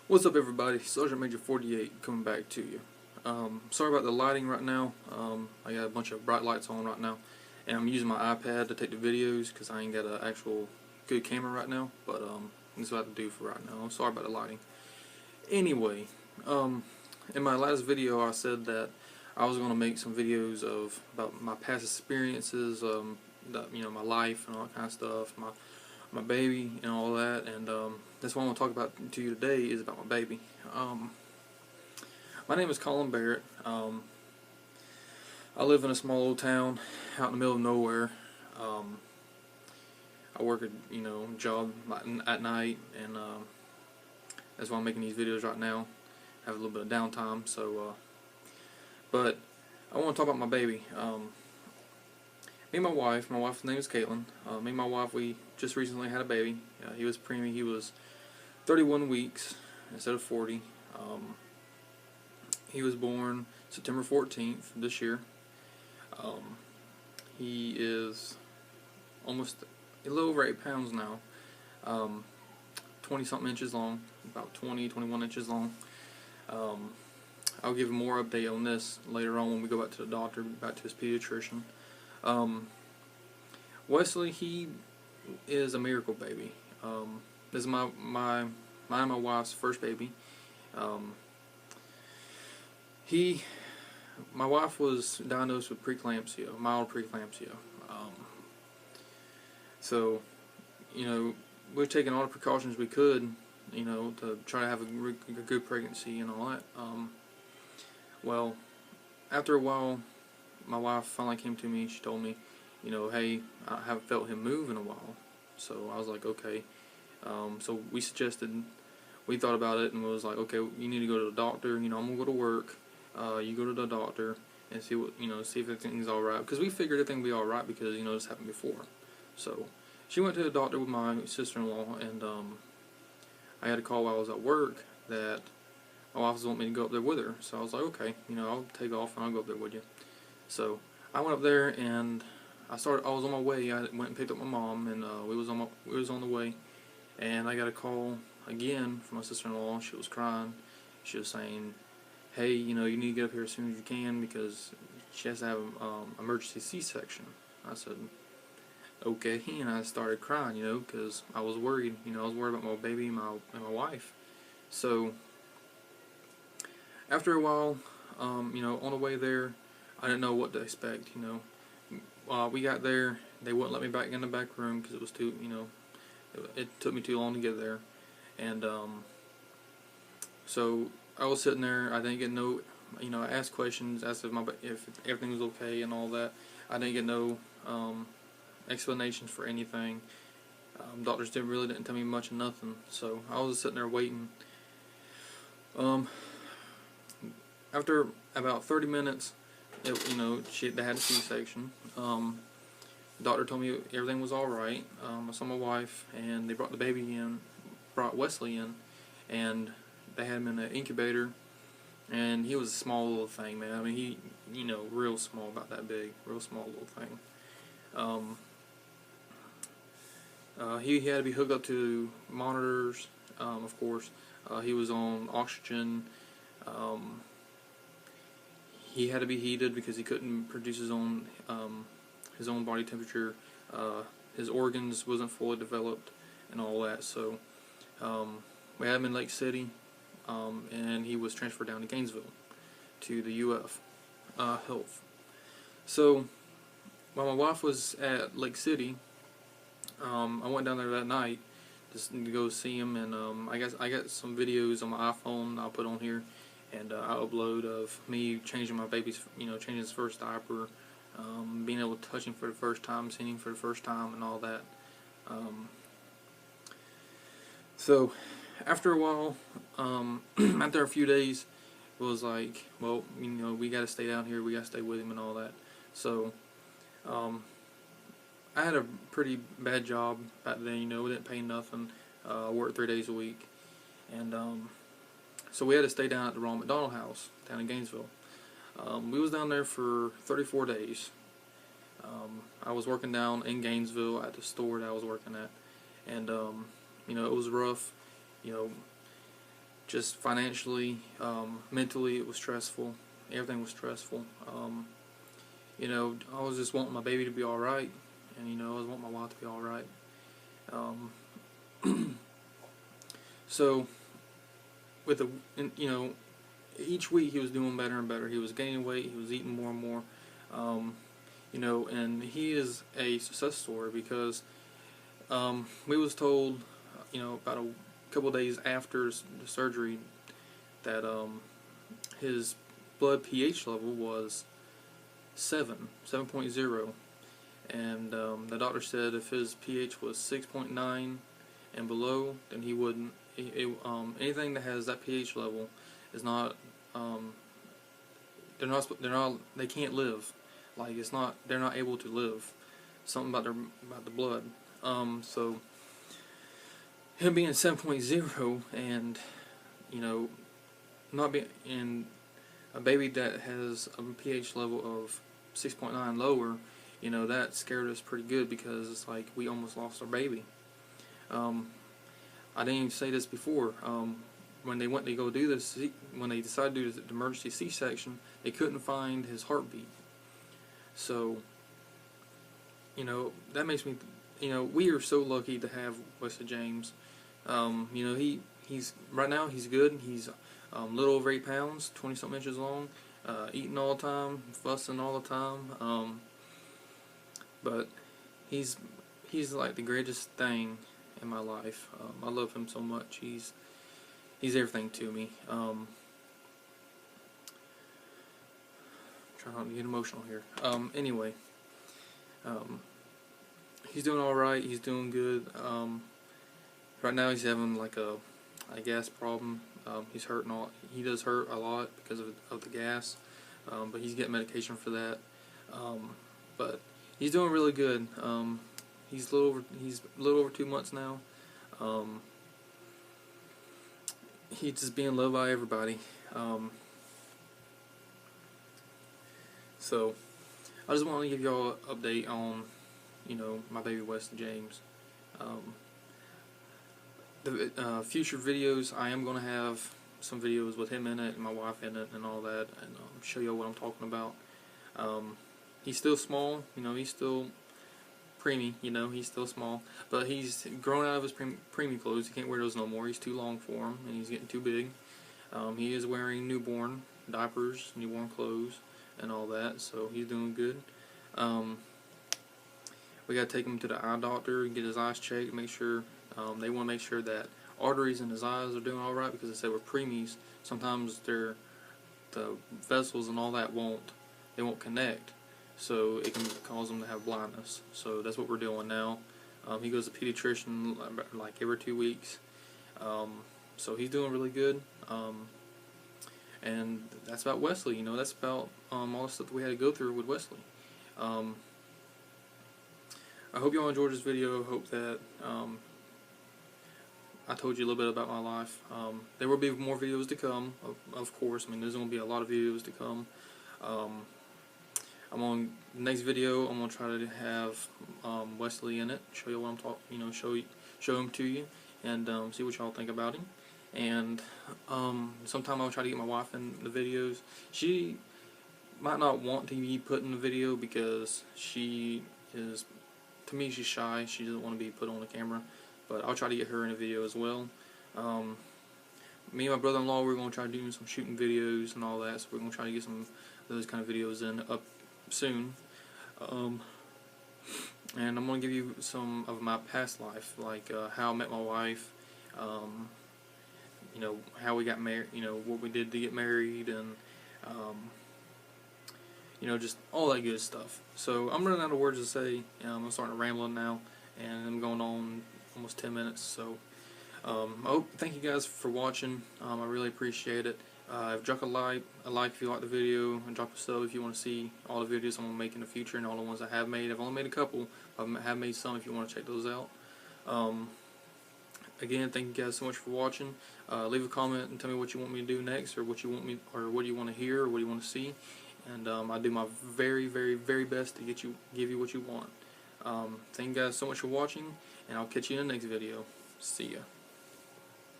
What's up, everybody? Sergeant Major 48 coming back to you. Sorry about the lighting right now. I got a bunch of bright lights on right now, and I'm using my iPad to take the videos because I ain't got an actual good camera right now. But this is what I have to do for right now. I'm sorry about the lighting. Anyway, in my last video, I said that I was going to make some videos about my past experiences, my life and all that kind of stuff, my baby and all that, and that's what I want to talk about to you today is about my baby. My name is Colin Barrett. I live in a small old town out in the middle of nowhere. I work a job at night, and that's why I'm making these videos right now. I have a little bit of downtime, but I want to talk about my baby. Me and my wife's name is Caitlin. Me and my wife, we just recently had a baby. He was preemie. He was 31 weeks instead of 40. He was born September 14th this year. He is almost a little over 8 pounds now. 20 something inches long, about 21 inches long. I'll give more update on this later on when we go back to the doctor, back to his pediatrician. Wesley, he is a miracle baby. This is my and my wife's first baby. My wife was diagnosed with preeclampsia, mild preeclampsia. So, we're taking all the precautions we could, to try to have a good pregnancy and all that. Well, after a while, my wife finally came to me. She told me, hey, I haven't felt him move in a while. So I was like, okay. So we thought about it and was like, okay, you need to go to the doctor. I'm gonna go to work. You go to the doctor and see see if everything's all right. Because we figured everything would be all right because this happened before. So she went to the doctor with my sister-in-law, and I had a call while I was at work that my wife was wanting me to go up there with her. So I was like, okay, I'll take off and I'll go up there with you. So I went up there and I was on my way. I went and picked up my mom, and we was on the way, and I got a call again from my sister-in-law. She was crying. She was saying, hey, you need to get up here as soon as you can because she has to have emergency C-section. I said, okay, and I started crying, because I was worried. I was worried about my baby and my wife. So after a while, on the way there, I didn't know what to expect. We got there, they wouldn't let me back in the back room because it was too, it took me too long to get there, and so I was sitting there. I didn't get no, I asked questions, asked if everything was okay and all that. I didn't get no explanations for anything. Doctors didn't tell me much of nothing. So I was sitting there waiting. After about 30 minutes, they had a C-section. The doctor told me everything was all right. I saw my wife, and they brought Wesley in, and they had him in an incubator, and he was a small little thing, man. I mean, he, real small, about that big, real small little thing. He had to be hooked up to monitors, of course. He was on oxygen. He had to be heated because he couldn't produce his own body temperature. His organs wasn't fully developed and all that. So we had him in Lake City, and he was transferred down to Gainesville to the UF Health. So while my wife was at Lake City, I went down there that night just to go see him, and I got some videos on my iPhone I'll put on here, and I upload of me changing my baby's, changing his first diaper, being able to touch him for the first time, seeing him for the first time, and all that. So after a while, after a few days, it was like, well, we got to stay down here, we got to stay with him and all that. So I had a pretty bad job back then. We didn't pay nothing. I worked 3 days a week, and so we had to stay down at the Ronald McDonald House down in Gainesville. We was down there for 34 days. I was working down in Gainesville at the store that I was working at, and it was rough. just financially, mentally, it was stressful. Everything was stressful. You know, I was just wanting my baby to be all right, and you know, I was wanting my wife to be all right. So with the, you know, each week he was doing better and better. He was gaining weight. He was eating more and more. You know, and he is a success story because we was told, you know, about a couple of days after the surgery that his blood pH level was 7.0, and the doctor said if his pH was 6.9 and below, then he wouldn't. Anything that has that pH level is not. They can't live. Like it's not. They're not able to live. Something about the blood. So him being 7.0 and you know not being in a baby that has a pH level of 6.9 lower, you know, that scared us pretty good because it's like we almost lost our baby. I didn't even say this before. When they went to go do this, when they decided to do the emergency C-section, they couldn't find his heartbeat. So, you know, that makes me, you know, we are so lucky to have Wesley James. You know, he's right now he's good. He's a little over 8 pounds, 20-something inches long, eating all the time, fussing all the time. But he's like the greatest thing in my life. I love him so much. He's everything to me. Try not to get emotional here. Anyway, he's doing all right. He's doing good. Right now he's having like a gas problem. He's hurting all. He does hurt a lot because of the gas, but he's getting medication for that. But he's doing really good. He's a little over 2 months now. He's just being loved by everybody. So I just want to give y'all an update on, you know, my baby Wesley James. The future videos, I am going to have some videos with him in it and my wife in it and all that, and show you what I'm talking about. He's still small, you know, he's still preemie, you know, he's still small, but he's grown out of his preemie clothes. He can't wear those no more. He's too long for him, and he's getting too big. He is wearing newborn diapers, newborn clothes, and all that, so he's doing good. We got to take him to the eye doctor and get his eyes checked, make sure, they want to make sure that arteries in his eyes are doing alright, because they said with preemies, sometimes the vessels and all that won't connect, so it can cause them to have blindness. So that's what we're doing now. He goes to a pediatrician like every 2 weeks, so he's doing really good. And that's about Wesley. You know, that's about all the stuff that we had to go through with Wesley. I hope y'all enjoyed this video. I hope that I told you a little bit about my life. There will be more videos to come, of course. I mean, there's going to be a lot of videos to come. I'm on the next video. I'm going to try to have Wesley in it. Show you what I'm talking. You know, show him to you, and see what y'all think about him. And sometime I'll try to get my wife in the videos. She might not want to be put in the video because she is, to me, she's shy. She doesn't want to be put on the camera. But I'll try to get her in a video as well. Me and my brother-in-law, we're going to try doing some shooting videos and all that. So we're going to try to get some of those kind of videos up soon. And I'm going to give you some of my past life, like how I met my wife. You know, how we got married, you know, what we did to get married, and, you know, just all that good stuff. So, I'm running out of words to say. I'm starting to ramble now, and I'm going on almost 10 minutes. So, thank you guys for watching. I really appreciate it. Drop a like if you like the video, and drop a sub if you want to see all the videos I'm going to make in the future, and all the ones I have made. I've only made a couple, but I have made some if you want to check those out. Again, thank you guys so much for watching. Leave a comment and tell me what you want me to do next, or what you want to hear, or what you want to see, and I'll do my very, very, very best to give you what you want. Thank you guys so much for watching, and I'll catch you in the next video. See ya.